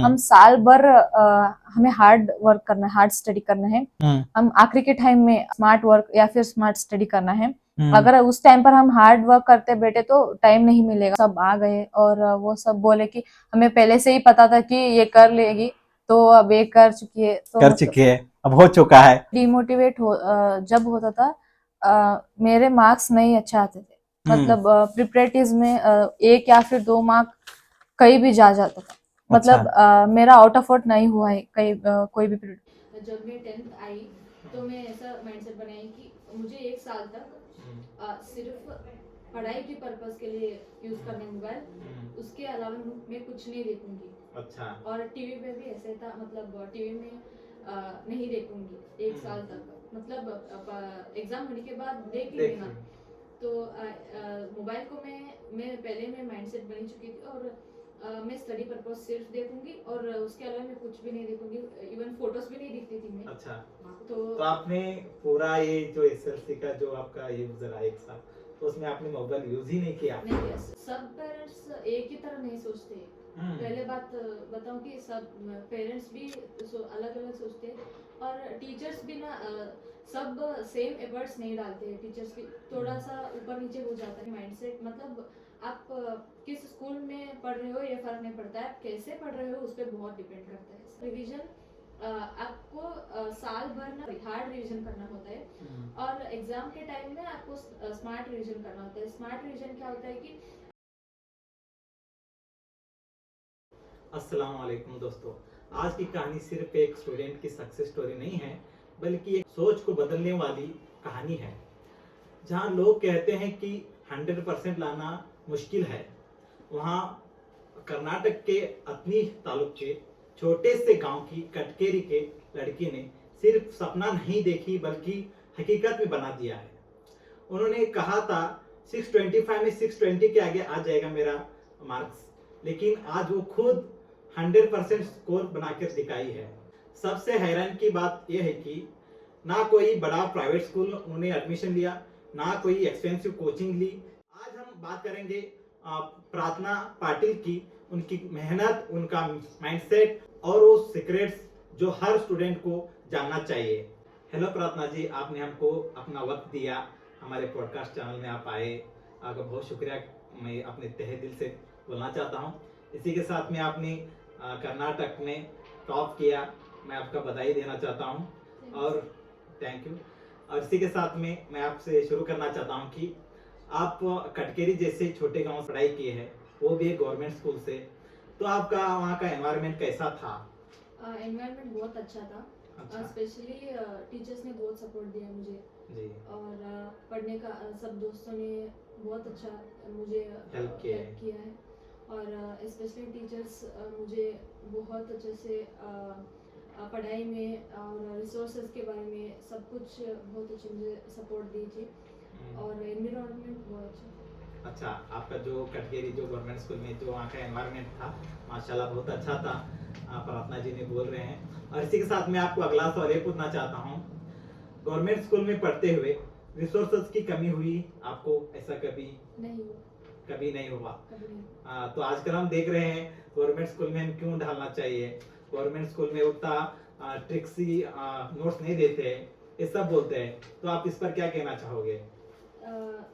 हम साल भर हमें हार्ड वर्क करना है, हार्ड स्टडी करना है। हम आखिरी के टाइम में स्मार्ट वर्क या फिर स्मार्ट स्टडी करना है। अगर उस टाइम पर हम हार्ड वर्क करते बैठे तो टाइम नहीं मिलेगा। सब आ गए और वो सब बोले कि हमें पहले से ही पता था कि ये कर लेगी, तो अब ये कर चुकी है, तो कर चुकी है, अब हो चुका है। डिमोटिवेट जब होता था, मेरे मार्क्स नहीं अच्छे आते थे। मतलब प्रिपरेटिव में 1 या फिर 2 मार्क कहीं भी जा जाता था। मतलब मेरा आउट ऑफ आउट नहीं हुआ है कहीं कोई भी पीरियड। जब मैं 10th आई तो मैं ऐसा माइंडसेट बनाई कि मुझे 1 साल तक सिर्फ पढ़ाई के पर्पस के लिए यूज करना है मोबाइल, उसके अलावा मैं कुछ नहीं देखूंगी। अच्छा। और टीवी पे भी ऐसे था, मतलब टीवी में नहीं देखूंगी 1 साल तक। मतलब एग्जाम होने के बाद देख लेंगे ना। तो मोबाइल को मैं पहले में माइंडसेट बनी चुकी थी और मैं स्टडी पर्पज सिर्फ देखूंगी और उसके अलावा मैं कुछ भी नहीं देखूंगी। इवन फोटोज भी नहीं देखती थी मैं। अच्छा। तो आपने पूरा ये जो एसएलसी का जो आपका ये गुजरा 1 साल, तो उसमें आपने मोबाइल यूज ही नहीं किया? नहीं किया। सब पेरेंट्स एक ही तरह नहीं सोचते। पहले बात बताऊं कि सब पेरेंट्स भी अलग अलग सोचते हैं और टीचर्स भी ना सब सेम एफर्ट्स नहीं डालते। टीचर्स भी थोड़ा सा ऊपर नीचे हो जाता है माइंडसेट। मतलब आप किस स्कूल में पढ़ रहे हो ये फर्क नहीं पड़ता है, आप कैसे पढ़ रहे हो उस पर बहुत डिपेंड करता है। रिवीजन आपको साल भर ना हार्ड रिवीजन करना होता है और एग्जाम के टाइम में आपको स्मार्ट रिवीजन करना होता है। स्मार्ट रिवीजन क्या होता है कि अस्सलाम वालेकुम दोस्तों, आज की कहानी सिर्फ एक स्टूडेंट की सक्सेस स्टोरी नहीं है, बल्कि एक सोच को बदलने वाली कहानी है। जहां लोग कहते हैं कि 100% लाना मुश्किल है, वहां कर्नाटक के अतनी तालुक के छोटे से गांव की कटकेरी के लड़की ने सिर्फ सपना नहीं देखी बल्कि हकीकत में बना दिया है। उन्होंने कहा था 625 में 620 के आगे आ जाएगा मेरा मार्क्स, लेकिन आज वो खुद 100% स्कोर बनाकर दिखाई है। सबसे हैरान की बात यह है कि ना कोई बड़ा प्राइवेट स्कूल उन्हें एडमिशन लिया, ना कोई एक्सपेंसिव कोचिंग ली। आज हम बात करेंगे प्रार्थना पाटिल की, उनकी मेहनत, उनका माइंडसेट और वो सीक्रेट्स जो हर स्टूडेंट को जानना चाहिए। हेलो प्रार्थना जी, आपने हमको अपना वक्त दिया, हमारे पॉडकास्ट चैनल में आप आए, आपका बहुत शुक्रिया मैं अपने तहे दिल से बोलना चाहता हूँ। इसी के साथ में आपने कर्नाटक में टॉप किया, मैं आपका बधाई देना चाहता हूँ और थैंक यू। और इसी के साथ में मैं आपसे शुरू करना चाहता हूँ कि आप कटकेरी जैसे छोटे गांव से पढ़ाई किए हैं, वो भी एक गवर्नमेंट स्कूल से, तो आपका वहाँ का एनवायरनमेंट कैसा था? एनवायरनमेंट बहुत अच्छा था। स्पेशली टीचर्स ने बहुत सपोर्ट दिया मुझे जी। और पढ़ने का सब दोस्तों ने बहुत अच्छा मुझे हेल्प किया है और स्पेशली टीचर्स मुझे बहुत अच्छे से पढ़ाई में और रिसोर्सेज के बारे में सब कुछ बहुत अच्छे मुझे सपोर्ट दी थी और एनवायरनमेंट बहुत अच्छा। अच्छा, आपका जो कटकेरी जो गवर्नमेंट स्कूल में जो वहाँ का एनवायरनमेंट था माशाल्लाह बहुत अच्छा था, प्रार्थना जी ने बोल रहे हैं। और इसी के साथ मैं आपको अगला सवाल ये पूछना चाहता हूँ, गवर्नमेंट स्कूल में पढ़ते हुए रिसोर्सेज की कमी हुई आपको? ऐसा कभी नहीं हुआ? कभी नहीं हुआ। कभी नहीं। तो आजकल हम देख रहे हैं गवर्नमेंट स्कूल में हम क्यों डालना चाहिए, गवर्नमेंट स्कूल में उतना ट्रिक्सी नोट्स नहीं देते हैं, ये सब बोलते हैं, तो आप इस पर क्या कहना चाहोगे?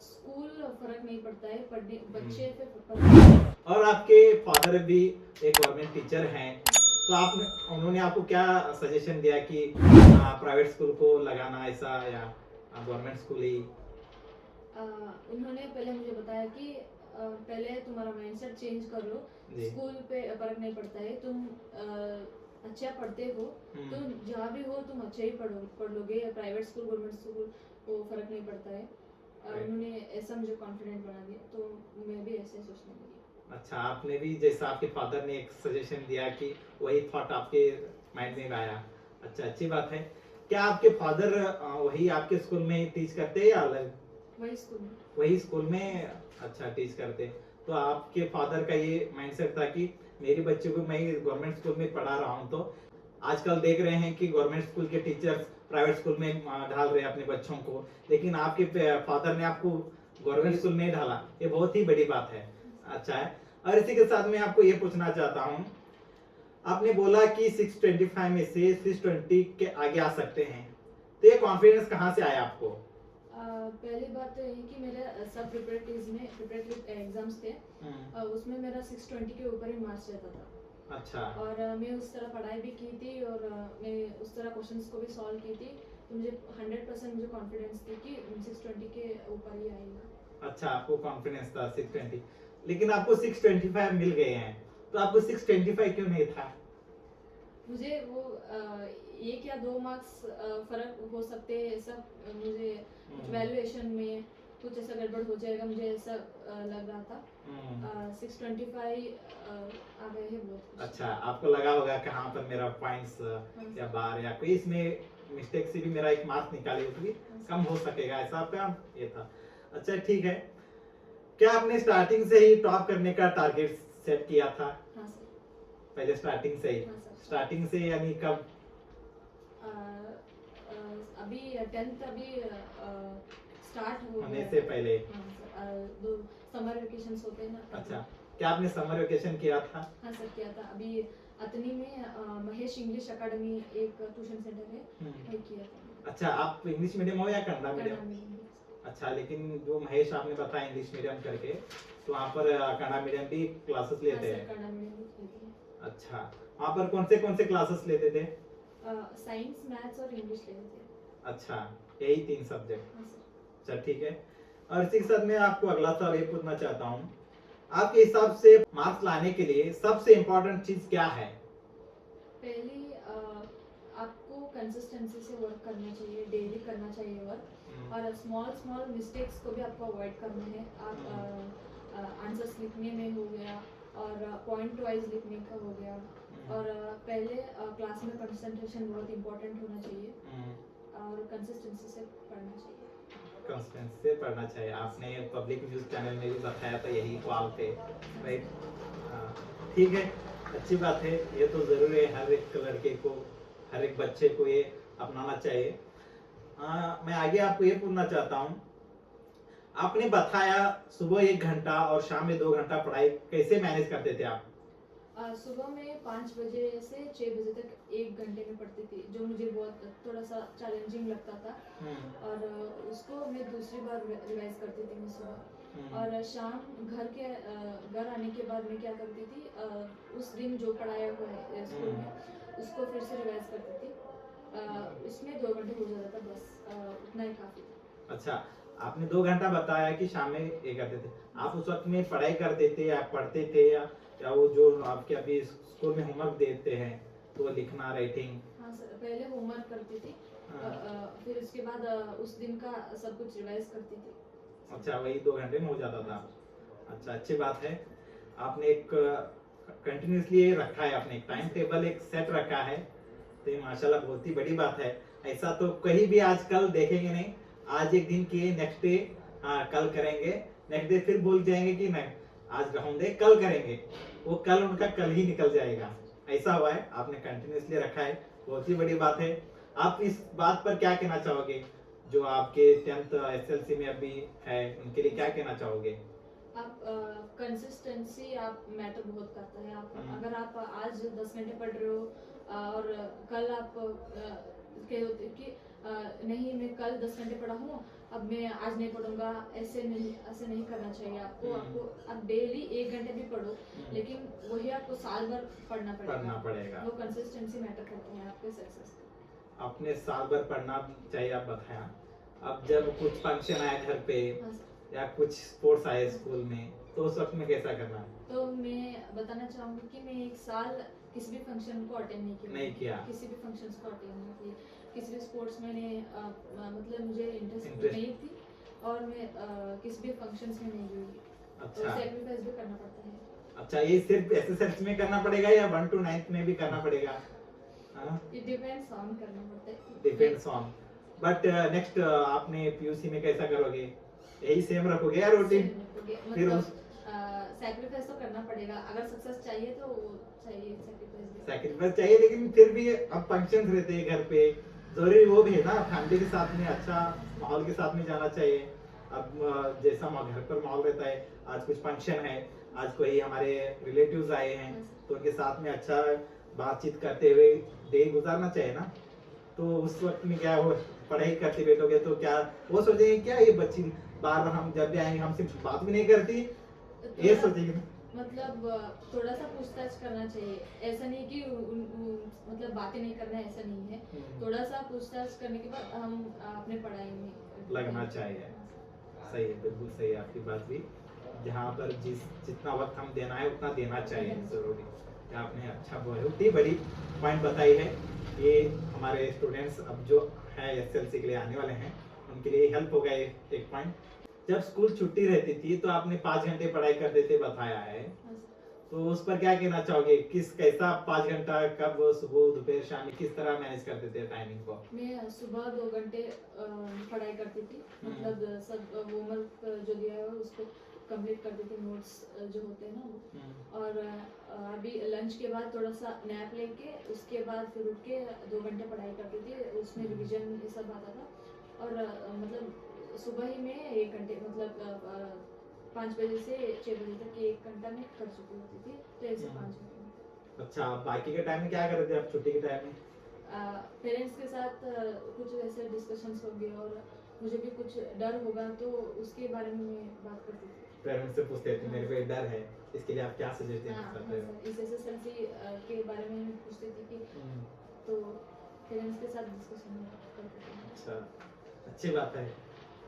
स्कूल फर्क नहीं पड़ता है, पढ़ने बच्चे पे फर्क। और आपके फादर भी एक गवर्नमेंट टीचर हैं, तो आपने उन्होंने आपको क्या सजेशन दिया कि प्राइवेट स्कूल को लगाना ऐसा या गवर्नमेंट स्कूल ही? उन्होंने पहले मुझे बताया कि पहले तुम्हारा माइंडसेट चेंज कर लो, स्कूल पे फर्क नहीं पड़ता है, तुम अच्छा पढ़ते हो तो जहाँ भी हो तुम अच्छा ही पढ़ लोगे, या प्राइवेट स्कूल गवर्नमेंट स्कूल वो फर्क नहीं पड़ता है। उन्होंने ऐसा मुझे कॉन्फिडेंट बना दिया, तो मैं भी ऐसे सोचने लगी। अच्छा, आपने भी जैसा आपके फादर ने एक सजेशन दिया कि वही थॉट आपके माइंड में आया। अच्छा, अच्छी बात है। क्या आपके फादर वही आपके स्कूल में टीच करते हैं या अलग? वही स्कूल में अच्छा टीच करते। तो आपके फादर का ये माइंडसेट था कि मेरे बच्चे को मैं गवर्नमेंट स्कूल में पढ़ा रहा हूँ। तो आजकल देख रहे हैं कि गवर्नमेंट स्कूल के टीचर्स प्राइवेट स्कूल में ढाल रहे हैं अपने बच्चों को, लेकिन आपके फादर ने आपको गवर्नमेंट स्कूल में ढाला, ये बहुत ही बड़ी बात है। अच्छा है। और इसी के साथ मैं आपको ये पूछना चाहता हूँ, आपने बोला कि 625 में से 620 के आगे आ सकते हैं, तो ये कॉन्फिडेंस कहाँ से आया आपको? पहली बात तो यही कि मेरे सब प्रिपरेटरी एग्जाम्स थे, उसमें मेरा 620 के ऊपर ही मार्क्स रहता था। अच्छा। और मैं उस तरह पढ़ाई भी की थी और मैं उस तरह क्वेश्चंस को भी सॉल्व की थी, तो मुझे 100% मुझे कॉन्फिडेंस थी कि 620 के ऊपर ही आएगा। अच्छा, आपको कॉन्फिडेंस था 620, लेकिन आपको 625 मिल गए हैं, तो आपको 625 क्यों नहीं था? मुझे वो 1 या 2 मार्क्स फर्क हो सकते हैं, ऐसा मुझे वैल्यूएशन में कुछ ऐसा गड़बड़ हो जाएगा, मुझे ऐसा लग रहा था। 625 आ गए हैं बहुत। अच्छा, आपको लगा होगा कहाँ पर मेरा पॉइंट्स या बार या कोई इसमें मिस्टेक से भी मेरा एक मार्क्स निकाले तो भी कम हो सकेगा, ऐसा आपका ये था। अच्छा ठीक है, क्या आपने स्टार्टिंग से ही टॉप करने का टारगेट सेट किया था? हाँ सर। पहले स्टार्टिंग से ही? हाँ सर। स्टार्टिंग से यानी कब? अभी 10th अभी स्टार्ट होने से पहले? हाँ सर, दो समर वेकेशंस होते हैं ना। अच्छा, क्या आपने समर वेकेशन किया था? हाँ सर किया था। अभी अतनी में महेश इंग्लिश एकेडमी एक ट्यूशन सेंटर है, वही किया था। अच्छा, आप इंग्लिश मीडियम हो या कन्नड़ा मीडियम? अच्छा, लेकिन जो महेश आपने बताया इंग्लिश मीडियम करके, तो वहाँ पर कन्नड़ा मीडियम भी क्लासेस लेते हैं? कन्नड़ा मीडियम भी लेते हैं। अच्छा, वहाँ पर कौन से क्लासेस लेते थे? साइंस, मैथ्स और इंग्लिश लेते थे। अच्छा, यही 3 सब्जेक्ट? हाँ सर। अच्छा ठीक है, और इसी के साथ मैं आपको अगला सवाल ये पूछना चाहता हूँ, आपके हिसाब से मार्क्स लाने के लिए सबसे इम्पोर्टेंट चीज क्या है? पहली आपको कंसिस्टेंसी से वर्क करना चाहिए, डेली करना चाहिए वर्क, और स्मॉल मिस्टेक्स को भी आपको अवॉइड करना है। आप आंसर्स लिखने में हो गया और पॉइंट वाइज लिखने का हो गया, और पहले क्लास में कंसंट्रेशन बहुत इंपॉर्टेंट होना चाहिए, और कंसिस्टेंसी से पढ़ना चाहिए। कंसिस्टेंसी से पढ़ना चाहिए, आपने पब्लिक न्यूज चैनल में भी बताया था यही सवाल थे, राइट? ठीक है, अच्छी बात है, ये तो जरूरी है, हर एक लड़के को, हर एक बच्चे को ये अपनाना चाहिए। मैं आगे आपको ये पूछना चाहता हूँ, आपने बताया सुबह 1 घंटा और शाम में 2 घंटा पढ़ाई कैसे मैनेज करते थे आप? सुबह में 5 बजे से 6 बजे तक 1 घंटे में पढ़ती थी, जो मुझे बहुत थोड़ा सा चैलेंजिंग लगता था, और उसको मैं दूसरी बार रिवाइज करती थी मैं सुबह। और शाम घर आने के बाद मैं क्या करती थी, उस दिन जो पढ़ाया हुआ है स्कूल में उसको फिर से रिवाइज करती थी। इसमें 2 घंटे हो जाता था, बस उतना ही काफी था। अच्छा, आपने 2 घंटा बताया कि शाम में ये करते थे, आप उस वक्त में पढ़ाई करते थे या पढ़ते थे, या वो जो आपके अभी स्कूल में होमवर्क देते हैं तो लिखना, राइटिंग? हाँ सर, पहले होमवर्क करती थी, फिर उसके बाद उस दिन का सब कुछ रिवाइज करती थी। अच्छा, वही 2 घंटे में हो जाता था। अच्छा, अच्छी बात है, आपने एक कंटिन्यूसली रखा है, आपने एक टाइम टेबल एक सेट रखा है, तो ये माशाल्लाह बहुत ही बड़ी बात है। ऐसा तो कहीं भी आजकल देखेंगे नहीं, आज एक दिन किए, नेक्स्ट डे कल करेंगे, नेक्स्ट डे फिर भूल जाएंगे कि नहीं आज होंगे कल करेंगे, वो कल उनका कल ही निकल जाएगा, ऐसा हुआ है। आपने कंटिन्यूसली रखा है, बहुत ही बड़ी बात है। आप इस बात पर क्या कहना चाहोगे, जो आपके 10th SLC में अभी है, उनके लिए क्या कहना चाहोगे? आप कंसिस्टेंसी आप मैटर बहुत करता है। आप अगर आप आज 10 घंटे पढ़ रहे हो और कल आप कह होते कि नहीं मैं कल 10 घंटे पढ़ा हूँ, अब मैं आज नहीं पढ़ूंगा, ऐसे नहीं करना चाहिए आपको। आप डेली 1 घंटे भी पढ़ो, लेकिन वही आपको साल भर पढ़ना पड़ेगा। वो कंसिस्टेंसी मैटर करती है आपके सक्सेस। आपने साल भर पढ़ना चाहिए, आप बताया। अब जब कुछ फंक्शन आया घर पे या कुछ स्पोर्ट्स आए स्कूल में, तो उस वक्त में कैसा करना है? तो मैं बताना चाहूंगी कि मैं 1 साल किसी भी फंक्शन को अटेंड नहीं किया। किसी भी फंक्शंस को अटेंड नहीं किया, किसी भी स्पोर्ट्स में मतलब मुझे इंटरेस्ट नहीं थी, और मैं किसी भी फंक्शंस में नहीं गई। अच्छा, तो सैक्रिफाइस भी करना पड़ता है। अच्छा, ये सिर्फ एसएसएलसी में करना पड़ेगा या 1 to 9th में भी करना पड़ेगा? इट डिपेंड्स ऑन, करना पड़ता है, डिपेंड्स ऑन। बट नेक्स्ट आपने पीयूसी में कैसा करोगे, यही सेम रखोगे या रूटीन? मतलब सैक्रिफाइस तो करना पड़ेगा, अगर सक्सेस चाहिए तो चाहिए सैक्रिफाइस चाहिए, लेकिन फिर भी अब फंक्शंस रहते हैं घर पे, जरूरी वो भी है ना, फैमिली के साथ में अच्छा माहौल के साथ में जाना चाहिए। अब जैसा घर पर माहौल रहता है, आज कुछ फंक्शन है, आज कोई हमारे रिलेटिव्स आए हैं, तो उनके साथ में अच्छा बातचीत करते हुए डे गुजारना चाहिए ना। तो उस वक्त में क्या हो, पढ़ाई करते बैठोगे तो क्या वो सोचेंगे क्या ये बच्ची बार बार हम जब भी आएंगे हमसे बात भी नहीं करती, ये थोड़ा सोचेंगे ना। मतलब थोड़ा सा पूछताछ करना चाहिए, ऐसा नहीं कि मतलब बातें नहीं करना है, ऐसा नहीं है। थोड़ा सा पूछताछ करने के बाद हम अपने पढ़ाई में लगना चाहिए। सही है, बिल्कुल सही है आपकी बात भी। जहाँ पर जितना वक्त हम देना है उतना देना चाहिए, जरूरी। ये आपने अच्छा बहुत ही बड़ी पॉइंट बताई है। ये हमारे स्टूडेंट्स अब जो है एसएलसी के लिए आने वाले हैं उनके लिए हेल्प होगा ये एक पॉइंट। जब स्कूल छुट्टी रहती थी तो आपने 5 घंटे पढ़ाई करते थे बताया है, तो उस पर क्या कहना चाहोगे? किस कैसा 5 घंटा, कब सुबह दोपहर शाम किस तरह मैनेज करते थे टाइमिंग को? मैं सुबह 2 घंटे पढ़ाई करती थी, मतलब सब होमवर्क जो दिया है उसको कंप्लीट करती थी, नोट्स जो होते हैं ना वो। और अभी लंच के बाद थोड़ा सा नैप लेके उसके बाद फिर उठ के 2 घंटे पढ़ाई करती थी, उसमें रिवीजन ये सब आता था। और मतलब सुबह ही में 1 घंटे मतलब 5 बजे से 6 बजे तक 1 घंटा में कर चुकी होती थी, तो ऐसे 5 घंटे। अच्छा, बाकी के टाइम में क्या करते थे आप छुट्टी के टाइम में? पेरेंट्स के साथ कुछ ऐसे डिस्कशंस होंगे और मुझे भी कुछ डर होगा तो उसके बारे में मैं बात करती थी। पेरेंट्स से पूछते थे मेरे को एक डर है, इसके लिए आप क्या सजेस्ट देना चाहते हो? इस एसएसएलसी के बारे में मैं पूछती थी कि तो पेरेंट्स के साथ डिस्कशन करते थे। अच्छा, अच्छी बात है।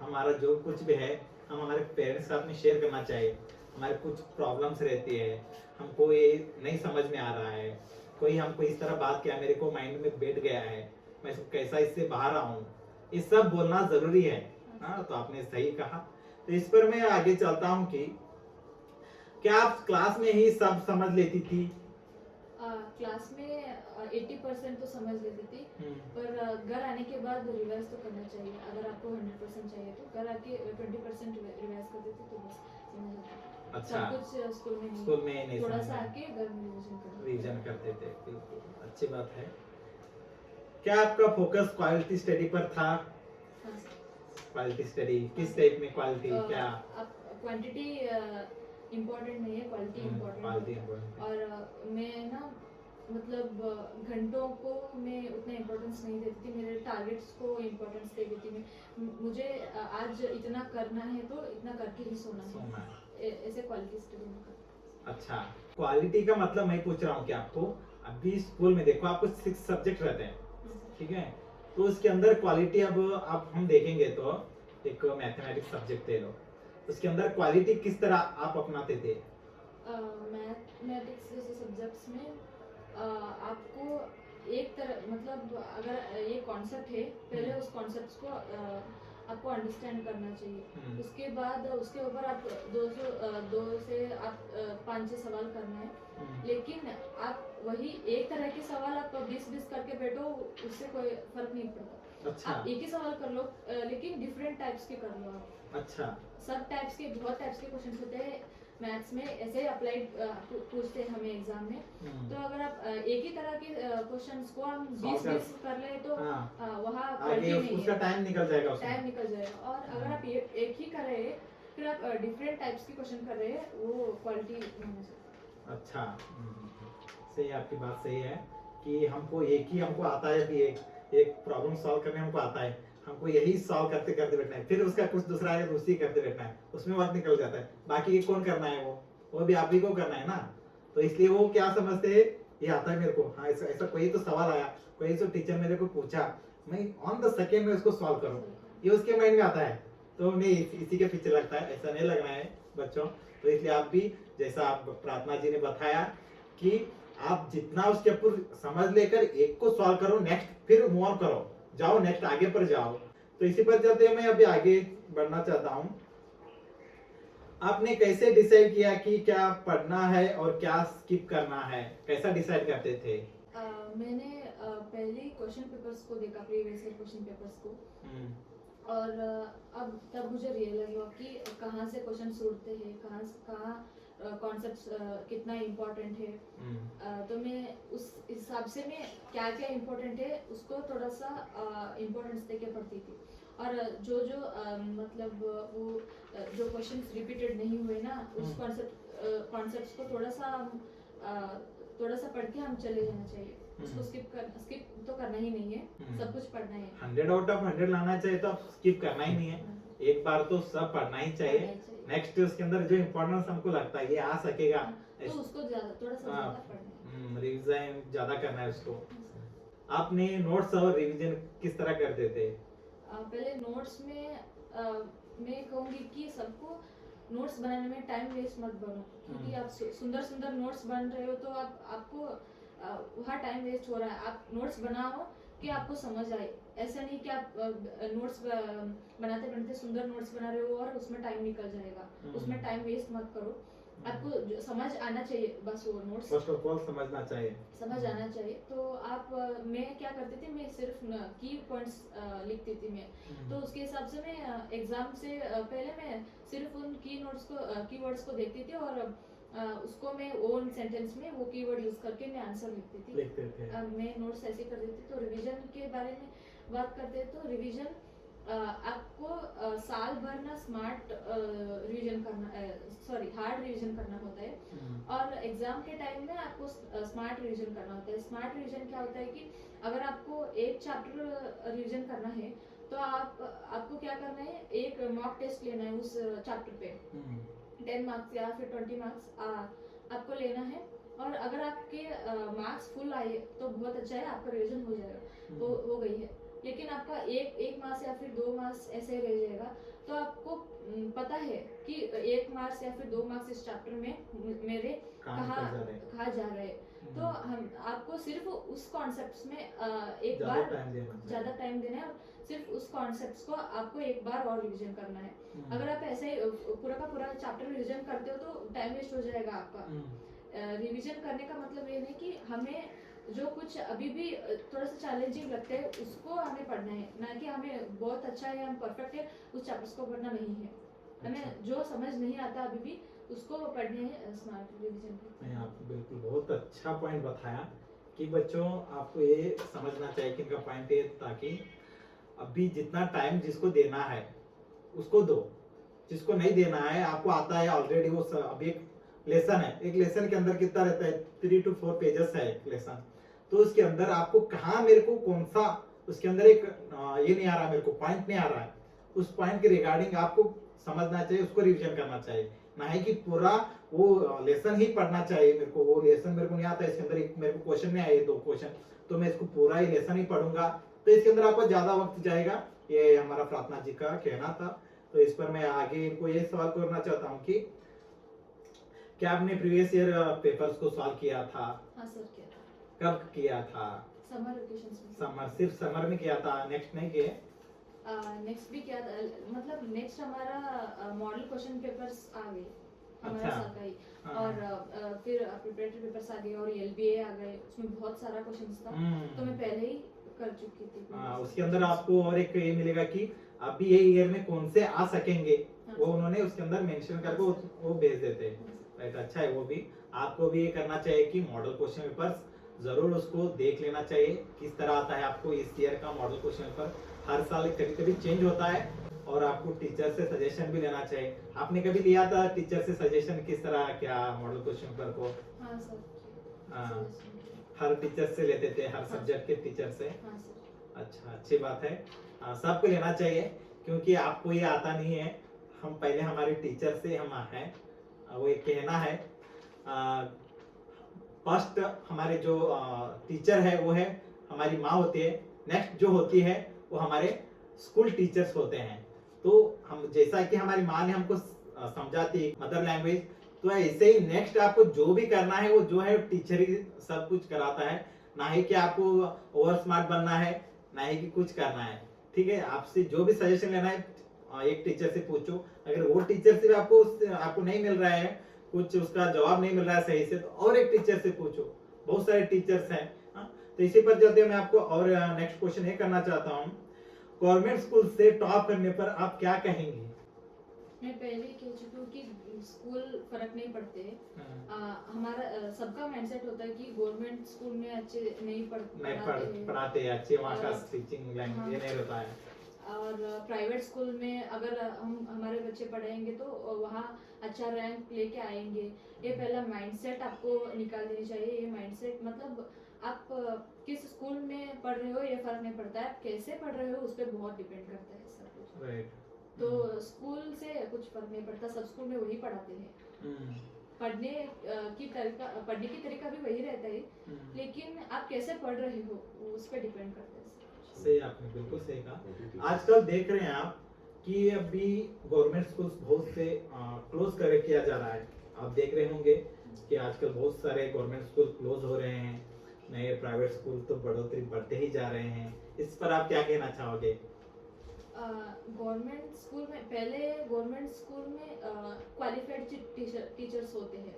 हमारा जो कुछ भी है हम हमारे पेरेंट्स के साथ में शेयर करना चाहिए। हमारे कुछ प्रॉब्लम्स रहती है, हमको ये नहीं समझ में आ रहा है, कोई हमको इस तरह बात किया मेरे को माइंड में बैठ गया है, मैं कैसा इससे बाहर आऊं, ये सब बोलना जरूरी है। हाँ, तो आपने सही कहा। तो इस पर मैं आगे चलता हूँ कि क्या आप क्लास में ही सब समझ लेती थी? क्लास में 80% तो समझ लेती थी, पर घर आने के बाद रिवाइज तो करना चाहिए। अगर आपको 100% चाहिए तो घर आके 20% रिवाइज कर देती तो बस समझ आता। अच्छा, सब कुछ स्कूल में नहीं थोड़ा समझ सा में आके घर में रिवीजन करते थे। बिल्कुल अच्छी बात है। क्या आपका फोकस क्वालिटी स्टडी पर था? क्वालिटी स्टडी किस टाइप में? क्वालिटी क्या? क्वांटिटी इम्पोर्टेंट नहीं है, क्वालिटी इम्पोर्टेंट है। और मैं ना मतलब घंटों को मैं उतना इम्पोर्टेंस नहीं देती थी, मेरे टारगेट्स को इम्पोर्टेंस दे देती मैं। मुझे आज इतना करना है तो इतना करके ही सोना है। ऐसे क्वालिटी स्टडी में करती। अच्छा, क्वालिटी का मतलब मैं पूछ रहा हूँ कि आपको अभी स्कूल में देखो आपको 6 सब्जेक्ट रहते हैं, ठीक है? तो उसके अंदर क्वालिटी अब आप हम देखेंगे तो एक मैथमेटिक्स सब्जेक्ट ले लो, उसके अंदर क्वालिटी किस तरह आप अपनाते थे? मैथमेटिक्स जैसे सब्जेक्ट्स में आपको एक तरह मतलब अगर ये कॉन्सेप्ट है, पहले उस कॉन्सेप्ट को आपको अंडरस्टैंड करना चाहिए। उसके बाद उसके ऊपर आप 2 से आप 5-6 सवाल करना है। लेकिन आप वही एक तरह के सवाल आप 20-20 करके बैठो, उससे कोई फर्क नहीं पड़ता। अच्छा, आप एक ही सवाल कर लो, लेकिन डिफरेंट टाइप्स के कर लो आप। अच्छा, सब टाइप्स के बहुत टाइप्स के क्वेश्चंस होते हैं मैथ्स में, ऐसे अप्लाइड पूछते हैं हमें एग्जाम में। तो अगर आप एक ही तरह के क्वेश्चंस को हम 20-20 कर ले तो वहाँ आगे उसका टाइम निकल जाएगा, और अगर आप एक ही कर रहे हैं फिर आप डिफरेंट टाइप्स के क्वेश्चन कर रहे हैं, वो क्वालिटी नहीं हो सकती। अच्छा, सही, आपकी बात सही है कि हमको एक ही हमको आता है कि एक प्रॉब्लम सॉल्व करने हमको आता है, हमको यही सॉल्व करते करते बैठना है, फिर उसका कुछ दूसरा है उसी करते बैठना है, उसमें वक्त निकल जाता है। बाकी ये कौन करना है? वो भी आप ही को करना है ना। तो इसलिए वो क्या समझते हैं, ये आता है मेरे को, हाँ ऐसा कोई तो सवाल आया, कोई तो टीचर मेरे को पूछा, मैं ऑन द सेकेंड में उसको सॉल्व करूँ, ये उसके माइंड में आता है। तो नहीं, इसी के पीछे लगता है, ऐसा नहीं लगना है बच्चों। तो इसलिए आप भी जैसा आप प्रार्थना जी ने बताया कि आप जितना उसके ऊपर समझ लेकर एक को सॉल्व करो, नेक्स्ट फिर मूव ऑन करो, जाओ नेक्स्ट आगे पर जाओ। तो इसी पर चलते हुए मैं अभी आगे बढ़ना चाहता हूँ। आपने कैसे डिसाइड किया कि क्या पढ़ना है और क्या स्किप करना है, कैसा डिसाइड करते थे? मैंने पहले क्वेश्चन पेपर्स को देखा, प्रीवियस ईयर क्वेश्चन पेपर्स को, और अब तब मुझे रियलाइज हुआ कि कहाँ से क्वेश्चन उठते हैं, कहाँ कॉन्सेप्ट्स कितना इम्पोर्टेंट है। तो मैं उस हिसाब से मैं क्या क्या इम्पोर्टेंट है उसको थोड़ा सा इम्पोर्टेंस देके पढ़ती थी। और जो मतलब वो जो क्वेश्चंस रिपीटेड नहीं हुए ना, उस कॉन्सेप्ट्स को थोड़ा सा थोड़ा सा पढ़ के हम चले जाना चाहिए, उसको स्किप तो करना ही नहीं है, सब कुछ पढ़ना है। 100 आउट ऑफ 100 लाना चाहिए तो आप स्किप करना ही नहीं है, एक बार तो सब पढ़ना ही चाहिए। नेक्स्ट उसके अंदर जो इम्पोर्टेंस हमको लगता है ये आ सकेगा तो उसको थोड़ा सा ज्यादा पढ़ना है, रिवीजन ज्यादा करना है उसको। आपने नोट्स और रिवीजन किस तरह करते थे? पहले नोट्स में मैं कहूँगी कि सबको नोट्स बनाने में टाइम वेस्ट मत करो, क्योंकि आप सुंदर सुंदर नोट्स बन रहे हो तो आपको वहाँ टाइम वेस्ट हो रहा है। आप नोट्स बनाओ कि आपको समझ आए, ऐसा नहीं कि आप नोट्स बनाते बनाते सुंदर नोट्स बना रहे हो और उसमें टाइम निकल जाएगा, उसमें टाइम वेस्ट मत करो। आपको समझ आना चाहिए, बस वो नोट्स फर्स्ट ऑफ ऑल समझना चाहिए, समझ आना चाहिए। तो आप मैं क्या करती थी, मैं सिर्फ की पॉइंट्स लिखती थी मैं, तो उसके हिसाब से मैं एग्जाम से पहले मैं सिर्फ उन की नोट्स को कीवर्ड्स को देखती थी और उसको मैं ओन सेंटेंस में वो कीवर्ड यूज करके मैं आंसर लिखती थी। मैं नोट्स ऐसे कर देती थी। तो रिवीजन के बारे में बात करते हैं तो रिवीजन आपको साल भर ना स्मार्ट रिवीजन करना, सॉरी हार्ड रिवीजन करना होता है, और एग्जाम के टाइम में आपको स्मार्ट रिवीजन करना होता है। स्मार्ट रिवीजन क्या होता है कि अगर आपको एक चैप्टर रिवीजन करना है तो आपको क्या करना है, एक मॉक टेस्ट लेना है उस चैप्टर पे, 10 मार्क्स या फिर 20 मार्क्स आपको लेना है, और अगर आपके मार्क्स फुल आए तो बहुत अच्छा है, आपका रिवीजन हो जाएगा, तो हो गई है। लेकिन आपका एक मार्क्स या फिर 2 मार्क्स ऐसे रह जाएगा तो आपको पता है कि 1 मार्क्स या फिर 2 मार्क्स इस चैप्टर में मेरे कहाँ जा रहे हैं, तो हम आपको सिर्फ उस कॉन्सेप्ट्स में एक बार ज्यादा टाइम देना है, और सिर्फ उस कॉन्सेप्ट्स को आपको एक बार और रिवीजन करना है। अगर आप ऐसे पूरा का पूरा चैप्टर रिवीजन करते हो तो टाइम वेस्ट हो जाएगा आपका। रिवीजन करने का मतलब ये नहीं कि हमें जो कुछ अभी भी थोड़ा सा चैलेंजिंग लगता है उसको हमें पढ़ना है, ना कि हमें बहुत अच्छा है, हम परफेक्ट है उस चैप्टर्स को पढ़ना नहीं है। हमें जो समझ नहीं आता अभी भी उसको पढ़ने है स्मार्ट रिवीजन। नहीं, आपने बिल्कुल बहुत अच्छा पॉइंट बताया कि बच्चों आपको ये समझना चाहिए कि इनका पॉइंट है, ताकि अभी जितना टाइम जिसको देना है उसको दो, जिसको नहीं देना है आपको आता है ऑलरेडी वो अभी एक लेसन है, एक लेसन के अंदर कितना रहता है 3 to 4 पेजेस है एक लेसन, तो उसके अंदर आपको कहाँ मेरे को कौन सा उसके अंदर एक ये नहीं आ रहा, मेरे को पॉइंट नहीं आ रहा है, उस पॉइंट के रिगार्डिंग आपको समझना चाहिए, उसको रिवीजन करना चाहिए, ना है कि पूरा वो लेसन ही पढ़ना चाहिए। मेरे को वो लेसन मेरे को नहीं आता, इसके अंदर एक मेरे को क्वेश्चन में आए 2 क्वेश्चन, तो मैं इसको पूरा ही लेसन ही पढ़ूंगा, तो इसके अंदर आपको ज्यादा वक्त जाएगा। ये हमारा प्रार्थना जी का कहना था। तो इस पर मैं आगे इनको ये सवाल करना चाहता हूँ कि क्या आपने प्रीवियस ईयर पेपर्स को सॉल्व किया था? हाँ सर, किया था। कब किया था? समर वेकेशंस में। समर, सिर्फ समर में किया था, नेक्स्ट नहीं किए? नेक्स्ट भी किया था, मतलब नेक्स्ट हमारा मॉडल क्वेश्चन पेपर्स आ गए हमारे अच्छा। साथ आई, और फिर प्रिपरेटरी पेपर्स आ गए और एलबीए आ गए, उसमें बहुत सारा क्वेश्चंस था, तो मैं पहले ही कर चुकी थी। उसके अंदर आपको और एक ये मिलेगा कि अभी ये ईयर में कौन से आ सकेंगे, वो उन्होंने उसके अंदर मेंशन करके वो भेज देते हैं। राइट, अच्छा है। वो भी आपको भी ये करना चाहिए कि मॉडल क्वेश्चन पेपर्स जरूर उसको देख लेना चाहिए, किस तरह आता है आपको इस ईयर का मॉडल क्वेश्चन पेपर। हर साल कभी कभी चेंज होता है और आपको टीचर से सजेशन भी लेना चाहिए। आपने कभी लिया था टीचर से सजेशन, किस तरह क्या मॉडल क्वेश्चन पेपर को? हाँ सर, हर टीचर से लेते थे, हर सब्जेक्ट के टीचर से? हाँ सर। अच्छा, अच्छी बात है, सबको लेना चाहिए, क्योंकि आपको ये आता नहीं है। हम पहले हमारे टीचर से हम हैं, वो एक कहना है, फर्स्ट हमारे जो टीचर है वो है हमारी माँ होती है, नेक्स्ट जो होती है वो हमारे स्कूल टीचर्स होते हैं। तो हम जैसा कि हमारी माँ ने हमको समझाती मदर लैंग्वेज, तो ऐसे ही नेक्स्ट आपको जो भी करना है वो जो है टीचर ही सब कुछ कराता है, ना ही कि आपको ओवर स्मार्ट बनना है, ना ही कि कुछ करना है। ठीक है, आपसे जो भी सजेशन लेना है एक टीचर से पूछो। अगर वो टीचर से भी आपको नहीं मिल रहा है, कुछ उसका जवाब नहीं मिल रहा है सही से, तो और एक टीचर से पूछो, बहुत सारे टीचर्स हैं। तो इसी पर चलते मैं आपको और नेक्स्ट क्वेश्चन ये करना चाहता हूँ, गवर्नमेंट स्कूल से टॉप करने पर आप क्या कहेंगे? मैं पहले ही कह चुकी हूँ कि स्कूल फर्क नहीं पड़ते। हमारा सबका माइंडसेट होता है कि गवर्नमेंट स्कूल में अच्छे नहीं पढ़ाते, अच्छे वहाँ का टीचिंग लैंग्वेज ये नहीं रहता है। और प्राइवेट स्कूल में अगर हम हमारे बच्चे पढ़ाएंगे तो वहाँ अच्छा रैंक लेके आएंगे। ये पहला माइंडसेट आपको निकाल देनी चाहिए। ये माइंडसेट मतलब आप किस स्कूल में पढ़ रहे हो ये फर्क नहीं पड़ता है, आप कैसे पढ़ रहे हो उस पर बहुत डिपेंड करता है सब कुछ। राइट। तो स्कूल से कुछ फर्क नहीं पड़ता, सब स्कूल में वही पढ़ाते हैं। पढ़ने की तरीका भी वही रहता है, लेकिन आप कैसे पढ़ रहे हो उस पर डिपेंड करता है। सही, आपने बिल्कुल सही कहा। आजकल देख रहे हैं आप कि अभी गवर्नमेंट स्कूल बहुत से क्लोज कर किया जा रहा है। आप देख रहे होंगे कि आजकल बहुत सारे गवर्नमेंट स्कूल क्लोज हो रहे हैं, नए प्राइवेट स्कूल तो बढ़ोतरी बढ़ते ही जा रहे हैं। इस पर आप क्या कहना चाहोगे? गवर्नमेंट स्कूल में पहले गवर्नमेंट स्कूल में क्वालिफाइड टीचर्स होते हैं,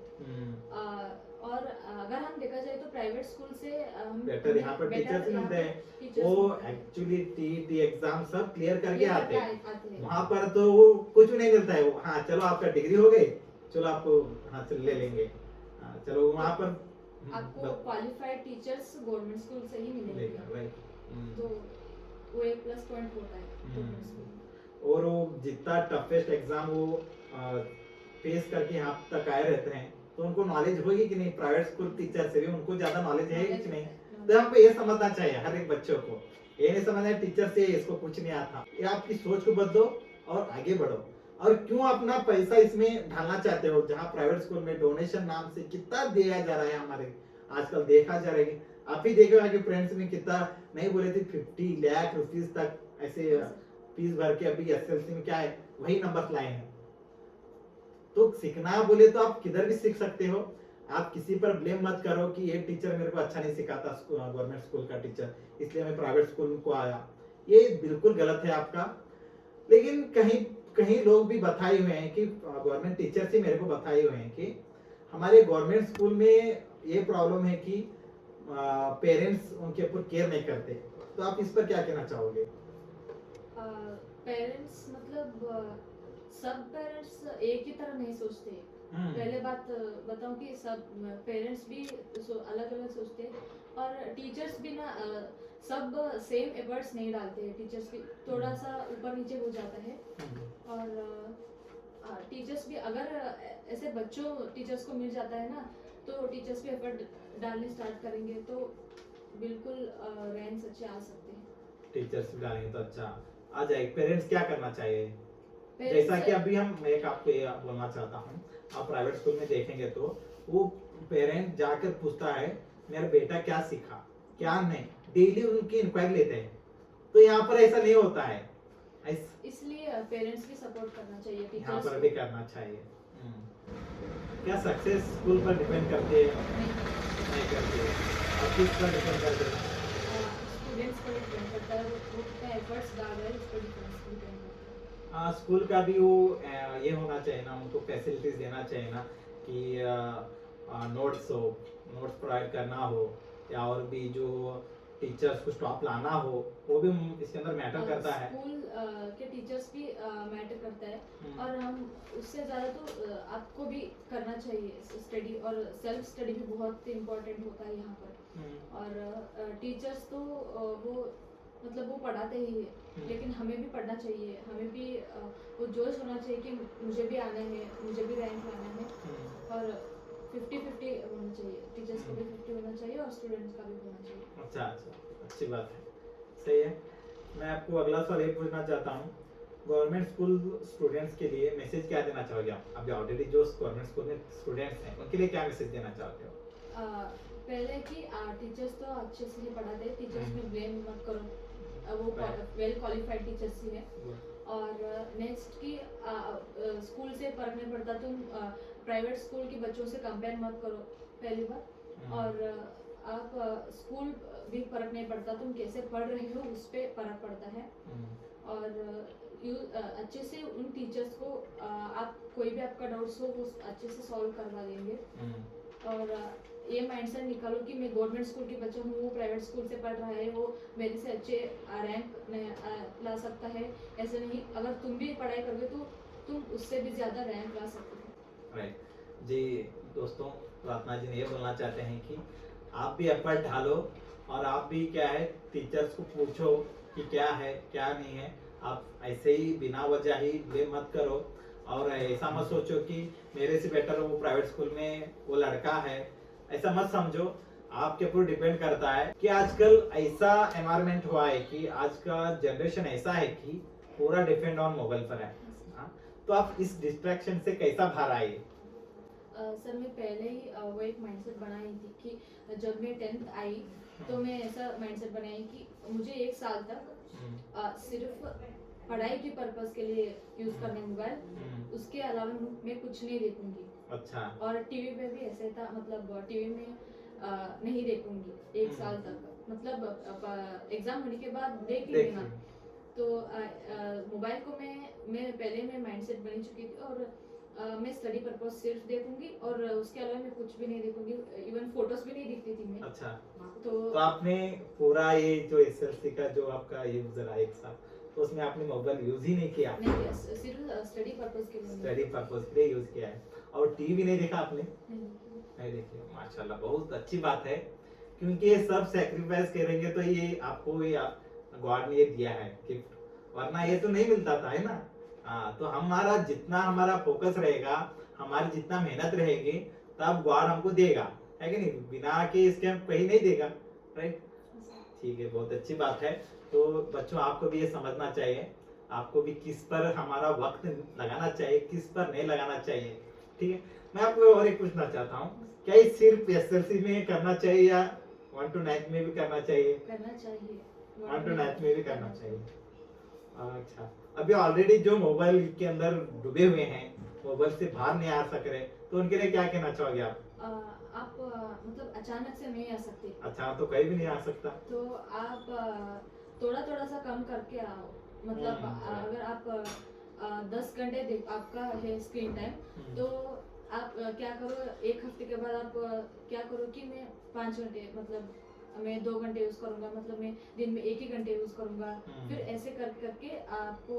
और अगर हम देखा जाए तो प्राइवेट स्कूल से हम बेटर यहाँ पर टीचर्स मिलते हैं। वो एक्चुअली टीटी एग्जाम सब क्लियर करके आते हैं। वहाँ पर तो वो कुछ नहीं मिलता है। हाँ चलो आपका डिग्री हो गई, चलो आपको हाँ चलो ले लेंगे, चलो वहाँ पर आपको क्वालिफाइड टीचर्स गवर्नमेंट स्कूल से ही मिलेंगे। तो वो एक प्लस पॉइंट होता है गवर्नमेंट स्कूल। और वो जितना टफेस्ट एग्जाम वो फेस करके यहाँ तक आए रहते हैं तो उनको नॉलेज होगी कि नहीं? प्राइवेट स्कूल टीचर से भी उनको ज्यादा नॉलेज है कि नहीं? तो हमको ये समझना चाहिए हर एक बच्चों को। ये नहीं समझना है टीचर से इसको कुछ नहीं आता। ये आपकी सोच को बदलो और आगे बढ़ो। और क्यों अपना पैसा इसमें ढालना चाहते हो? जहाँ प्राइवेट स्कूल में डोनेशन नाम से कितना दिया जा रहा है, हमारे आजकल देखा जा रहा है। आप ही देखेगा कि फ्रेंड्स में कितना नहीं बोले थे 50 लाख रुपीस तक ऐसे फीस भर के अभी एसएलसी में क्या है वही नंबर लाए हैं। तो सीखना बोले तो आप किधर भी सीख सकते हो। आप किसी पर ब्लेम मत करो कि ये टीचर मेरे को अच्छा नहीं सिखाता, गवर्नमेंट स्कूल का टीचर, इसलिए मैं प्राइवेट स्कूल को आया। ये बिल्कुल गलत है आपका। लेकिन कहीं कहीं लोग भी बताए हुए हैं कि गवर्नमेंट टीचर से मेरे को बताए हुए हैं कि हमारे गवर्नमेंट स्कूल में ये प्रॉब्लम है कि पेरेंट्स उनके ऊपर केयर नहीं करते। तो आप इस पर क्या कहना चाहोगे? पेरेंट्स मतलब सब पेरेंट्स एक ही तरह नहीं सोचते। पहले बात बताऊं कि सब पेरेंट्स भी अलग अलग सोचते हैं, और टीचर्स भी ना सब सेम एफर्ट्स नहीं डालते हैं। टीचर्स भी थोड़ा सा ऊपर नीचे हो जाता है। और टीचर्स भी अगर ऐसे बच्चों टीचर्स को मिल जाता है ना, तो टीचर्स भी एफर्ट डालने स्टार्ट करेंगे तो बिल्कुल रैंक्स अच्छे आ सकते हैं। टीचर्स भी डालेंगे तो अच्छा आ जाएगा। पेरेंट्स क्या करना चाहिए? जैसा कि अभी हम एक आपको ये बोलना चाहता हूँ, आप प्राइवेट स्कूल में देखेंगे तो वो पेरेंट जाकर पूछता है मेरा बेटा क्या सीखा क्या नहीं, डेली उनकी इंक्वायरी लेते हैं। तो यहाँ पर ऐसा नहीं होता है। इसलिए पेरेंट्स भी सपोर्ट करना चाहिए, यहाँ पर भी करना चाहिए। क्या सक्सेस स्कूल पर डिपेंड करते हैं? नहीं करते। और किस पर डिपेंड करते हैं? स्टूडेंट्स पर डिपेंड करता है, वो कितना एफर्ट्स डाल रहे हैं उस पर डिपेंड करता है। स्कूल का भी वो ये होना चाहिए ना, उनको फैसिलिटीज देना चाहिए ना कि नोट्स प्रोवाइड करना हो, या और भी जो टीचर्स को स्टॉप लाना हो, वो भी इसके अंदर मैटर करता है। स्कूल के टीचर्स भी मैटर करता है, और हम उससे ज़्यादा तो आपको भी करना चाहिए स्टडी, और सेल्फ स्टडी भी बहुत इम्पोर्टेंट होता है यहाँ पर। और टीचर्स तो वो पढ़ाते ही है, लेकिन हमें भी पढ़ना चाहिए। हमें भी वो जोश होना चाहिए कि मुझे भी आना है, मुझे भी रैंक लाना है। और 50-50 होना चाहिए, टीचर्स को भी 50 होना चाहिए और स्टूडेंट्स का भी होना चाहिए। अच्छा, अच्छी बात है, सही है। मैं आपको अगला सवाल ये पूछना चाहता हूँ, गवर्नमेंट स्कूल स्टूडेंट्स के लिए मैसेज क्या देना चाहोगे आप? अभी ऑलरेडी जो गवर्नमेंट स्कूल में स्टूडेंट्स हैं उनके लिए क्या मैसेज देना चाहते हो? पहले कि टीचर्स तो अच्छे से ही पढ़ाते हैं, टीचर्स में ब्लेम मत करो, वो वेल क्वालिफाइड टीचर्स ही है। और नेक्स्ट कि स्कूल से फर्क नहीं पड़ता, तुम प्राइवेट स्कूल के बच्चों से कंपेयर मत करो, पहली बात। और आप स्कूल भी फर्क नहीं पड़ता, तुम कैसे पढ़ रहे हो उस पर फर्क पड़ता है। और अच्छे से उन टीचर्स को आप कोई भी आपका डाउट्स हो वो अच्छे से सॉल्व करवा देंगे। और ये माइंडसेट निकालो कि मैं गवर्नमेंट स्कूल के बच्चा हूँ, वो प्राइवेट स्कूल से पढ़ रहा है, वो मेरे से अच्छे रैंक ला सकता है। ऐसे नहीं, अगर तुम भी पढ़ाई करोगे तो तुम उससे भी ज़्यादा रैंक ला सकते हो। राइट जी दोस्तों, प्रार्थना जी ने ये बोलना चाहते हैं कि आप भी एफर्ट डालो, और आप भी क्या है टीचर्स को पूछो कि क्या है क्या नहीं है, आप ऐसे ही बिना वजह ही ब्लेम मत करो, और ऐसा मत सोचो कि मेरे से बेटर वो प्राइवेट स्कूल में वो लड़का है, ऐसा मत समझो। आपके ऊपर डिपेंड करता है कि आजकल ऐसा एनवायरनमेंट हुआ है कि आज का जनरेशन ऐसा है कि पूरा डिपेंड ऑन मोबाइल पर है। हाँ? तो आप इस डिस्ट्रैक्शन से कैसा बाहर आए? सर मैं पहले ही वो एक माइंडसेट बनाई थी कि जब मैं 10th आई तो मैं ऐसा माइंडसेट बनाई कि मुझे 1 साल तक सिर्फ पढ़ाई के पर्पस के लिए यूज करना मोबाइल, उसके अलावा मैं कुछ नहीं देखूंगी। अच्छा। और टीवी पे भी ऐसे था, मतलब टीवी में नहीं देखूंगी 1 साल तक, मतलब एग्जाम होने के बाद देख ही लेना। तो मोबाइल को मैं पहले में माइंडसेट बनी चुकी थी, और मैं स्टडी पर्पस सिर्फ देखूंगी और उसके अलावा मैं कुछ भी नहीं देखूंगी, इवन फोटोज भी नहीं देखती थी मैं। अच्छा। तो आपने पूरा ये जो एसएलसी का जो आपका ये गुजरा 1 साल, तो उसमें आपने मोबाइल यूज ही नहीं किया? नहीं किया, सिर्फ स्टडी पर्पस के लिए। स्टडी पर्पस के लिए यूज किया है, और टीवी नहीं देखा आपने? नहीं देखिए, माशाल्लाह बहुत अच्छी बात है, क्योंकि ये सब सेक्रीफाइस करेंगे तो ये आपको ये गॉड ने ये दिया है गिफ्ट, वरना ये तो नहीं मिलता था, है ना। हाँ, तो हमारा जितना हमारा फोकस रहेगा, हमारी जितना मेहनत रहेगी, तब गॉड हमको देगा, है कि नहीं? बिना के इसके हम कहीं नहीं देगा, राइट। ठीक है, बहुत अच्छी बात है। तो बच्चों, आपको भी ये समझना चाहिए, आपको भी किस पर हमारा वक्त लगाना चाहिए, किस पर नहीं लगाना चाहिए। ठीक है, मैं आपको और एक पूछना चाहता हूँ, क्या ये सिर्फ एसएलसी में करना चाहिए या 1 to 9 में भी करना चाहिए? करना चाहिए, 1 to 9 में भी करना चाहिए। अच्छा, अभी ऑलरेडी जो मोबाइल के अंदर डूबे हुए हैं, मोबाइल से बाहर नहीं आ सक रहे, तो उनके लिए क्या कहना चाहोगे आप? आप मतलब अचानक से नहीं आ सकते। अच्छा, तो कहीं भी नहीं आ सकता। तो आप थोड़ा थोड़ा सा कम करके आओ, मतलब अगर आप 10 घंटे आपका है स्क्रीन टाइम, तो आप क्या करो, 1 हफ्ते के बाद आप क्या करो कि मैं 5 घंटे, मतलब मैं 2 घंटे यूज करूंगा, मतलब मैं दिन में 1 ही घंटे यूज करूंगा। फिर ऐसे करके आपको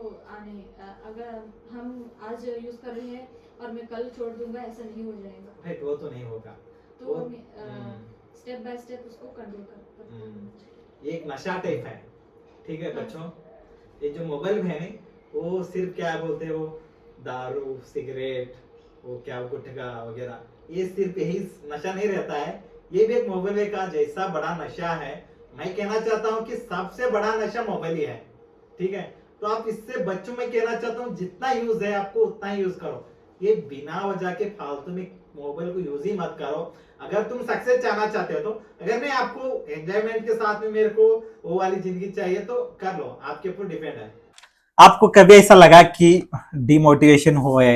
अगर हम आज यूज कर रहे हैं और मैं कल छोड़ दूंगा, ऐसा नहीं हो जाएगा। राइट, वो तो नहीं होगा। तो स्टेप बाय स्टेप उसको कंट्रोल कर। ये एक नशा टाइप है, ठीक है बच्चों। ये जो मोबाइल है वो सिर्फ क्या बोलते हैं, वो दारू, सिगरेट, वो क्या गुटखा वगैरह, ये सिर्फ यही नशा नहीं रहता है, ये भी एक मोबाइल का जैसा बड़ा नशा है। मैं कहना चाहता हूँ कि सबसे बड़ा नशा मोबाइल ही है, ठीक है। तो आप इससे बच्चों में कहना चाहता हूँ, जितना यूज है आपको उतना ही यूज करो, ये बिना वजह के फालतू में मोबाइल को यूज ही मत करो। अगर तुम सक्सेस चाहना चाहते हो तो, अगर नहीं आपको एंजॉयमेंट के साथ में मेरे को वो वाली जिंदगी चाहिए तो कर लो, आपके ऊपर डिपेंड है। आपको कभी ऐसा लगा कि डिमोटिवेशन हुए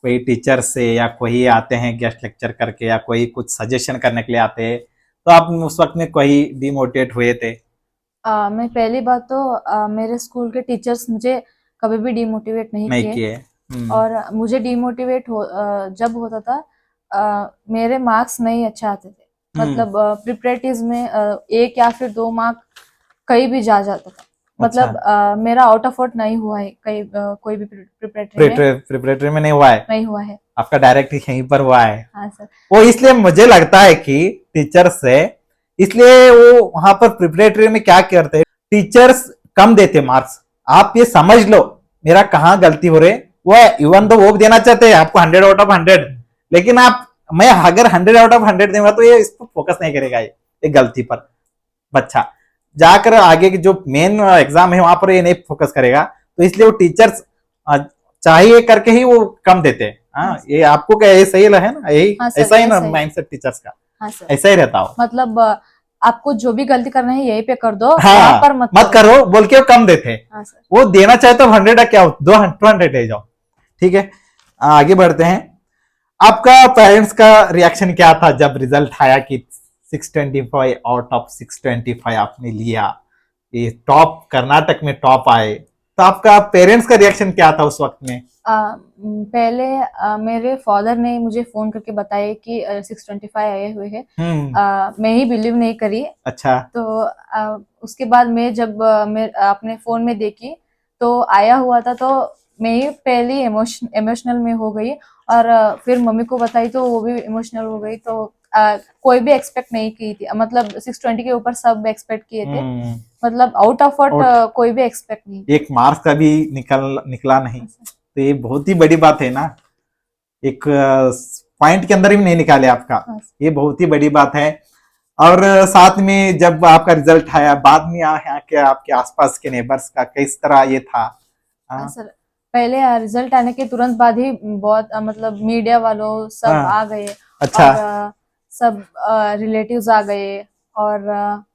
कोई टीचर से, या कोई आते हैं गेस्ट लेक्चर करके, या कोई कुछ सजेशन करने के लिए आते हैं, तो आप उस वक्त में कोई डिमोटिवेट हुए थे? मैं पहली बात तो मेरे स्कूल के टीचर्स मुझे कभी भी डिमोटिवेट नहीं किए। और मुझे डिमोटिवेट जब होता था, मेरे मार्क्स नहीं अच्छा आते थे, मतलब प्रिपरेटरीज में 1 या फिर 2 मार्क कहीं भी जा जाता था, मतलब मेरा आउट ऑफ आउट नहीं हुआ है कहीं, कोई भी प्रिपरेटरी में नहीं हुआ है? नहीं हुआ है, आपका डायरेक्ट यहीं पर हुआ है। हाँ सर। वो इसलिए मुझे लगता है कि टीचर से, इसलिए वो वहां पर प्रिपरेटरी में क्या करते, टीचर्स कम देते मार्क्स। आप ये समझ लो मेरा कहाँ गलती हो रही, वो इवन तो वो देना चाहते हैं आपको 100 आउट ऑफ 100, लेकिन मैं अगर 100 आउट ऑफ 100 दूंगा तो ये इस पर फोकस नहीं करेगा, ये गलती पर बच्चा जाकर आगे की जो मेन एग्जाम है वहां पर ये नहीं फोकस करेगा। तो इसलिए वो टीचर्स चाहिए करके ही वो कम देते हैं। हाँ, ये आपको क्या, ये सही है ना? यही ऐसा ही ना माइंडसेट टीचर्स का? हाँ सर, ऐसा ही रहता हो, मतलब आपको जो भी गलती करना है यही पे कर दो, हाँ, पर मत करो बोल के वो कम देते हैं। हाँ सर। वो देना चाहे तो 100 क्या 200 ले जाओ, ठीक है। आगे बढ़ते हैं। आपका पेरेंट्स का रिएक्शन क्या था जब रिजल्ट आया कि 625 आउट ऑफ 625 आपने लिया, ये टॉप, कर्नाटक में टॉप आए, तो आपका पेरेंट्स का रिएक्शन क्या था उस वक्त में? पहले मेरे फादर ने मुझे फोन करके बताया कि 625 आए हुए हैं। मैं ही बिलीव नहीं करी। अच्छा। तो उसके बाद मैं जब मैं अपने फोन में देखी तो आया हुआ था, तो मैं ही पहले इमोशनल में हो गई, और फिर मम्मी को बताई तो वो भी इमोशनल हो गई। तो कोई भी एक्सपेक्ट नहीं की थी, मतलब 620 के ऊपर सब एक्सपेक्ट किए थे, मतलब आउट ऑफ व्हाट कोई भी एक्सपेक्ट नहीं। एक मार्क्स का भी निकला नहीं, तो ये बहुत ही बड़ी बात है ना, एक पॉइंट के अंदर भी नहीं निकाले आपका, ये बहुत ही बड़ी बात है। और साथ में जब आपका रिजल्ट आया बाद में यहाँ के आपके आसपास के नेबर्स का किस तरह ये था? सर पहले रिजल्ट आने के तुरंत बाद ही बहुत मतलब मीडिया वालों सब आ गए। अच्छा। और सब रिलेटिव्स आ गए और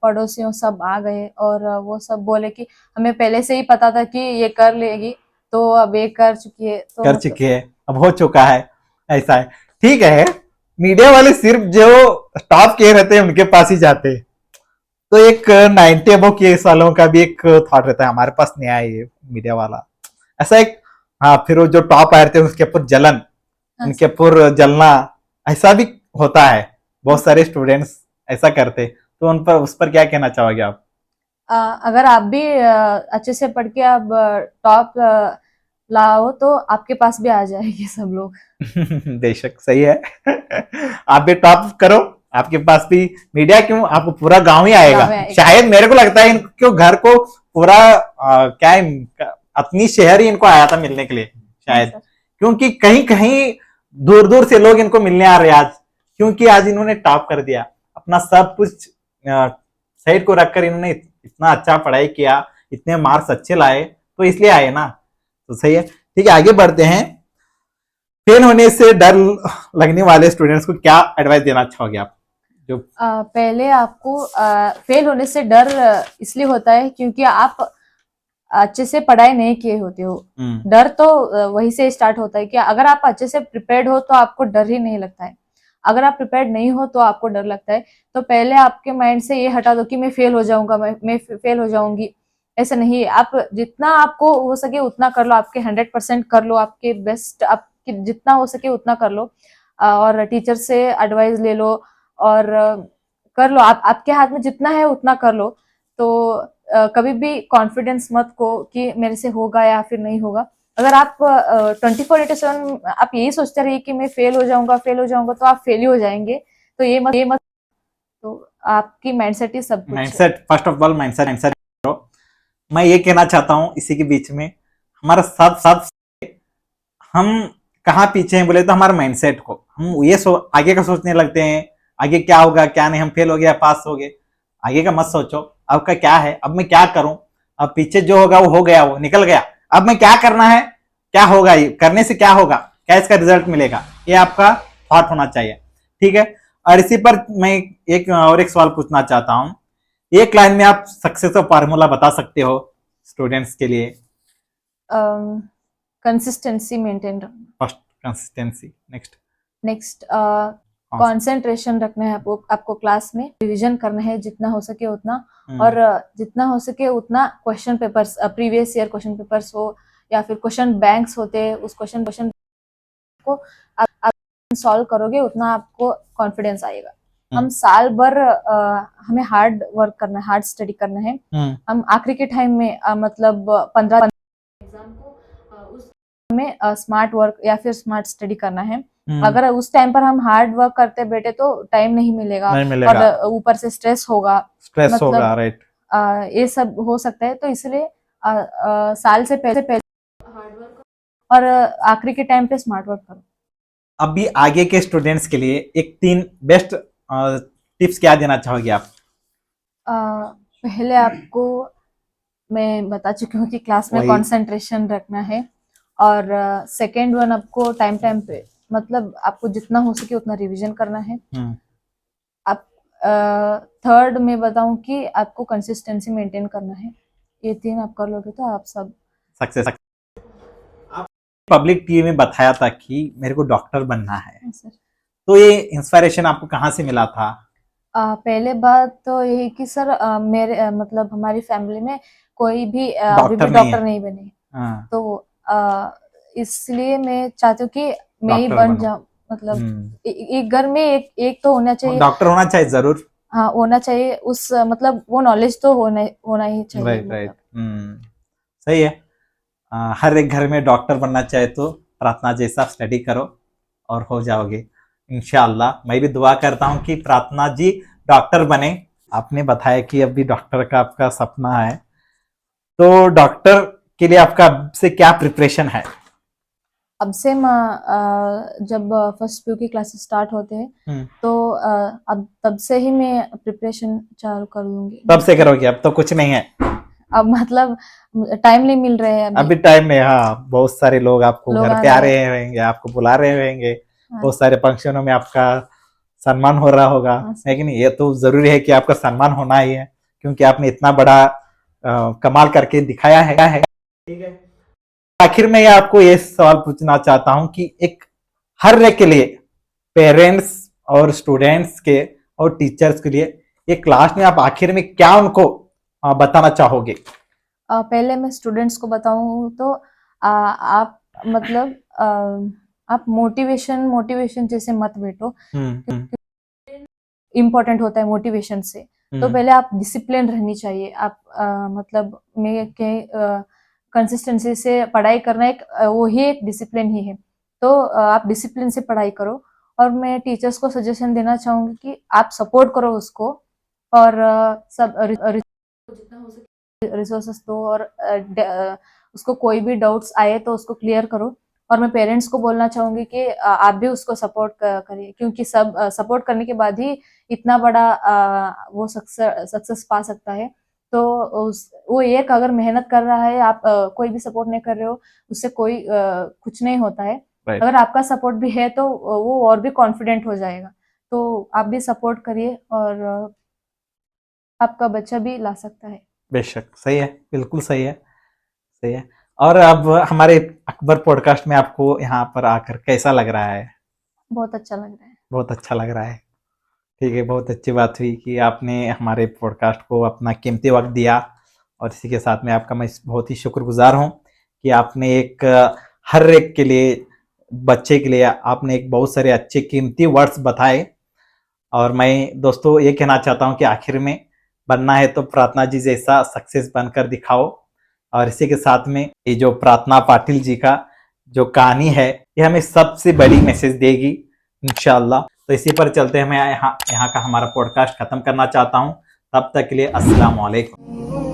पड़ोसियों सब आ गए और वो सब बोले कि हमें पहले से ही पता था कि ये कर लेगी, तो अब ये कर चुकी है, तो कर चुकी है, अब हो चुका है, ऐसा है। ठीक है, मीडिया वाले सिर्फ जो टॉप किए रहते हैं उनके पास ही जाते हैं, तो एक 90 अबव केस वालों का भी एक थॉट रहता है हमारे पास नहीं आया ये मीडिया वाला, ऐसा एक। हाँ, फिर वो जो टॉप आए थे उसके ऊपर जलन, उनके ऊपर जलना, ऐसा भी होता है, बहुत सारे स्टूडेंट्स ऐसा करते, तो उन पर उस पर क्या कहना चाहोगे आप? अगर आप भी अच्छे से पढ़ के आप टॉप लाओ तो आपके पास भी आ जाएंगे सब लोग। बेशक सही है। आप भी टॉप करो, आपके पास भी मीडिया क्यों, आपको पूरा गांव ही आएगा। शायद मेरे को लगता है इनको घर को पूरा क्या है, अपनी शहर ही इनको आया था मिलने के लिए शायद, क्योंकि कहीं कहीं दूर दूर से लोग इनको मिलने आ रहे आज, क्योंकि आज इन्होंने टॉप कर दिया, अपना सब कुछ साइड को रखकर इन्होंने इतना अच्छा पढ़ाई किया, इतने मार्क्स अच्छे लाए, तो इसलिए आए ना, तो सही है। ठीक है, आगे बढ़ते हैं। फेल होने से डर लगने वाले स्टूडेंट्स को क्या एडवाइस देना चाहोगे आप? जो पहले आपको फेल होने से डर इसलिए होता है क्योंकि आप अच्छे से पढ़ाई नहीं किए होते हो। डर तो वही से स्टार्ट होता है कि अगर आप अच्छे से प्रिपेयर्ड हो तो आपको डर ही नहीं लगता है, अगर आप प्रिपेयर्ड नहीं हो तो आपको डर लगता है। तो पहले आपके माइंड से ये हटा दो कि मैं फेल हो जाऊंगा, मैं फेल हो जाऊंगी, ऐसा नहीं है। आप जितना आपको हो सके उतना कर लो, आपके 100% कर लो, आपके बेस्ट, आपके जितना हो सके उतना कर लो, और टीचर से एडवाइस ले लो और कर लो। आपके हाथ में जितना है उतना कर लो। तो कभी भी कॉन्फिडेंस मत को कि मेरे से होगा या फिर नहीं होगा। अगर आप 24/7 आप यही सोचते रहिए कि मैं फेल हो जाऊंगा तो आप फेल ही हो जाएंगे। तो ये मत तो आपकी माइंडसेट ही सब कुछ। Mindset, first of all mindset करो। मैं ये कहना चाहता हूँ इसी के बीच में, हमारा सब हम कहाँ पीछे हैं बोले तो हमारे माइंडसेट को, हम ये आगे का सोचने लगते हैं, आगे क्या होगा क्या नहीं, हम फेल हो गया पास हो गए, आगे का मत सोचो। अब का क्या है, अब मैं क्या करूं, अब पीछे जो होगा वो हो गया, वो निकल गया, अब मैं क्या करना है, क्या होगा, ये करने से क्या होगा, क्या इसका रिजल्ट मिलेगा, ये आपका थॉट होना चाहिए। ठीक है, और इसी पर मैं एक सवाल पूछना चाहता हूँ, एक लाइन में आप सक्सेस का फार्मूला बता सकते हो स्टूडेंट्स के लिए? कंसिस्टेंसी मेंटेन रखना। फर्स्ट कंसिस्टेंसी, नेक्स्ट कंसंट्रेशन रखना है आपको क्लास में, रिवीजन करना है जितना हो सके उतना, और जितना हो सके उतना question papers, previous year question papers हो या फिर क्वेश्चन बैंक्स होते हैं, उस क्वेश्चन को आप सॉल्व करोगे उतना आपको कॉन्फिडेंस आएगा। हम साल भर हमें हार्ड वर्क करना है, हार्ड स्टडी करना है। हम आखिरी के टाइम में मतलब 15 एग्जाम को उस में स्मार्ट वर्क या फिर स्मार्ट स्टडी करना है। अगर उस टाइम पर हम हार्ड वर्क करते बैठे तो टाइम नहीं मिलेगा और ऊपर से स्ट्रेस होगा, मतलब राइट, ये सब हो सकता है। तो इसलिए साल से पहले हार्ड वर्क और आखिरी के टाइम पे स्मार्ट वर्क करो। अभी आगे के स्टूडेंट्स के लिए एक 3 बेस्ट टिप्स क्या देना चाहोगे आप? पहले आपको मैं बता चुकी हूँ कि क्लास में कंसंट्रेशन रखना है, और सेकेंड वन आपको टाइम पे मतलब आपको जितना हो सके उतना रिवीजन करना है। आप थर्ड में बताऊं कि आपको कंसिस्टेंसी मेंटेन करना है। ये 3 आप कर लोगे तो आप सब सक्सेस। आप पब्लिक टीवी में बताया था कि मेरे को डॉक्टर बनना है, तो ये इंस्पिरेशन आपको कहाँ से मिला था? पहले बात तो यही कि सर मेरे मतलब हमारी फैमिली में कोई भी डॉक्टर नहीं बने, तो इसलिए मैं चाहती हूँ कि मैं ही बन जाऊं। मतलब एक घर में एक तो होना चाहिए, डॉक्टर होना चाहिए जरूर। हाँ, होना चाहिए, उस मतलब वो नॉलेज तो होना ही चाहिए। राइट, सही है। हर एक घर में डॉक्टर बनना चाहे तो प्रार्थना जैसा स्टडी करो और हो जाओगे। इंशाअल्लाह मैं भी दुआ करता हूँ कि प्रार्थना जी डॉक्टर बने। आपने बताया कि अभी डॉक्टर का आपका सपना है, तो डॉक्टर के लिए आपका अब से क्या प्रिपरेशन है? अब से जब फर्स्ट पीयू की क्लासेस स्टार्ट होते हैं तो अब तब से ही मैं प्रिपरेशन चालू कर दूंगी। तब से करोगे? अब तो कुछ नहीं है, अब मतलब टाइम नहीं मिल रहे हैं अभी टाइम में। हाँ, बहुत सारे लोग आपको लोग घर आ पे आ रहे रहे होंगे, आपको बुला रहे होंगे, हाँ। बहुत सारे फंक्शनों में आपका सम्मान हो रहा होगा, हाँ, है कि नहीं? ये तो जरूरी है कि आपका सम्मान होना ही है, क्योंकि आपने इतना बड़ा कमाल करके दिखाया है। ठीक है। आखिर में आपको ये सवाल पूछना चाहता हूं कि एक हर एक के लिए, पेरेंट्स और स्टूडेंट्स के और टीचर्स के लिए, एक क्लास में आप आखिर में क्या उनको बताना चाहोगे? पहले मैं स्टूडेंट्स को बताऊं तो आप मतलब आप मोटिवेशन जैसे मत बैठो, इम्पोर्टेंट होता है मोटिवेशन से। तो पहले आप डिसिप्लिन रहनी चाहिए। आप मतलब मैं के कंसिस्टेंसी से पढ़ाई करना एक वो ही एक डिसिप्लिन ही है। तो आप डिसिप्लिन से पढ़ाई करो। और मैं टीचर्स को सजेशन देना चाहूंगी कि आप सपोर्ट करो उसको, और सब जितना हो सके रिसोर्सेस दो, और उसको कोई भी डाउट्स आए तो उसको क्लियर करो। और मैं पेरेंट्स को बोलना चाहूंगी कि आप भी उसको सपोर्ट करिए, क्योंकि सब सपोर्ट करने के बाद ही इतना बड़ा वो सक्सेस पा सकता है। तो वो एक अगर मेहनत कर रहा है, आप कोई भी सपोर्ट नहीं कर रहे हो, उससे कोई कुछ नहीं होता है। अगर आपका सपोर्ट भी है तो वो और भी कॉन्फिडेंट हो जाएगा। तो आप भी सपोर्ट करिए और आपका बच्चा भी ला सकता है। बेशक, सही है, बिल्कुल सही है, सही है। और अब हमारे अकबर पॉडकास्ट में आपको यहाँ पर आकर कैसा लग रहा है? बहुत अच्छा लग रहा है। बहुत अच्छा लग रहा है, ठीक है। बहुत अच्छी बात हुई कि आपने हमारे पॉडकास्ट को अपना कीमती वक्त दिया, और इसी के साथ में आपका मैं बहुत ही शुक्रगुजार हूँ कि आपने एक हर एक के लिए, बच्चे के लिए आपने एक बहुत सारे अच्छे कीमती वर्ड्स बताए। और मैं दोस्तों ये कहना चाहता हूँ कि आखिर में बनना है तो प्रार्थना जी जैसा सक्सेस बनकर दिखाओ। और इसी के साथ में ये जो प्रार्थना पाटिल जी का जो कहानी है, ये हमें सबसे बड़ी मैसेज देगी इंशाअल्लाह। तो इसी पर चलते हैं, मैं यहाँ का हमारा पॉडकास्ट खत्म करना चाहता हूँ। तब तक के लिए अस्सलाम वालेकुम।